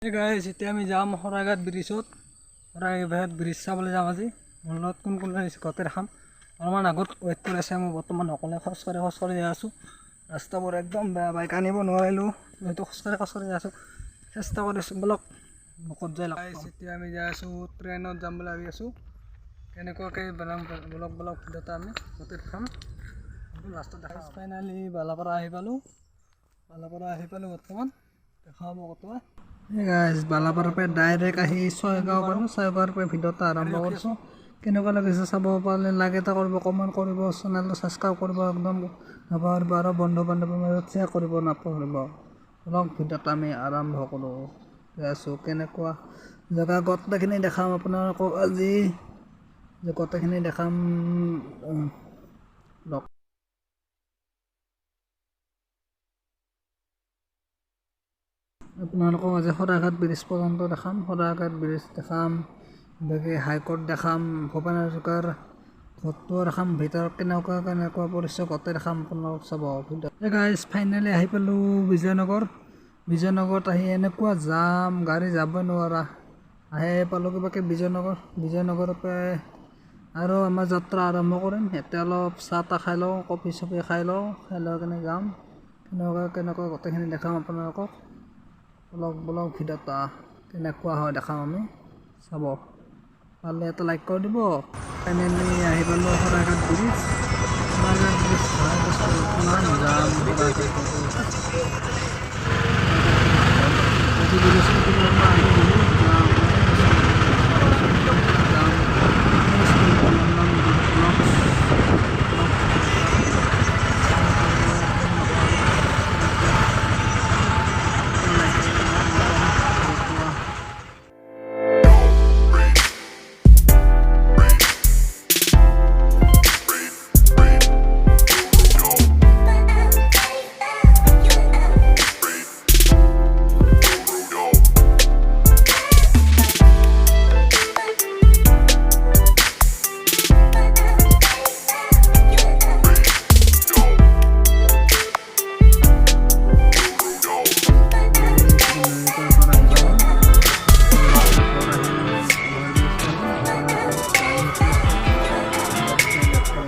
Hey guys, এতিয়া আমি যাম শৰাইঘাট ব্ৰিজত। শৰাইঘাট ব্ৰিজ চাবলৈ যাম আজি। মোৰ লগত কোন কোন আহিছে গতে দেখাম। অলপমান আগত ৱেইট কৰি আছে। মই বৰ্তমান অকলে খোজকাঢ়ি যাই আছোঁ। ৰাস্তাবোৰ একদম বেয়া, বাইক আনিব নোৱাৰিলোঁ। হয়তো খোজকাঢ়ি যাই আছোঁ। চেষ্টা কৰিছোঁ বলক ক'ত যাই লগ পাম। এতিয়া আমি যাই আছোঁ, ট্ৰেইনত যাম বুলি ভাবি আছোঁ। কেনেকুৱাকৈ বনাম বলক ভিডিঅ'টা আমি গোটেই দেখাম। লাষ্টত দেখাম। ফাইনেলি বালাপাৰা আহি পালোঁ বৰ্তমান। দেখাব কতোৱা। গাইজ বালাপাৰাৰ পৰা ডাইৰেক্ট আহি ছয়গাঁও পালোঁ। ছয়গাঁৱৰ পৰা ভিডিঅ'টা আৰম্ভ কৰিছোঁ। কেনেকুৱা লাগিছে চাব পাৰিলে লাইক এটা কৰিব, কমেণ্ট কৰিব, চেনেলটো ছাবস্ক্ৰাইব কৰিব একদম নাপাহৰিব আৰু বন্ধু বান্ধৱীৰ মাজত শ্বেয়াৰ কৰিব নাপাহৰিব। অলপ ভিডিঅ'টা আমি আৰম্ভ কৰোঁ। আছোঁ কেনেকুৱা জেগা গোটেইখিনি দেখাম আপোনালোকক আজি। গোটেইখিনি দেখাম। আপোনালোকক আজি শৰাইঘাট ব্ৰিজ পৰ্যন্ত দেখাম। শৰাইঘাট ব্ৰিজ দেখাম, বাকী হাইকোৰ্ট দেখাম, ভূপেন হাজৰিকাৰ ঘৰটো দেখাম, ভিতৰত কেনেকুৱা পৰিচয় গোটেই দেখাম। আপোনালোক চাব ভিডিঅ'। গাইজ ফাইনেলি আহি পালোঁ বিজয়নগৰত আহি এনেকুৱা জাম, গাড়ী যাবই নোৱাৰা। আহি পালোঁ কিবাকৈ বিজয়নগৰৰ পৰা আৰু আমাৰ যাত্ৰা আৰম্ভ কৰিম। এতিয়া অলপ চাহ তাহ খাই লওঁ, কফি চফি খাই লৈ কিনে যাম। কেনেকুৱা গোটেইখিনি দেখাম আপোনালোকক। ব্লগ ভিডিঅ'টা কেনেকুৱা হয় দেখাম আমি। চাব পাৰিলে এটা লাইক কৰি দিব। ফাইনেলি আহি পালোঁ শৰাইঘাট ব্ৰিজ। কিমান জাম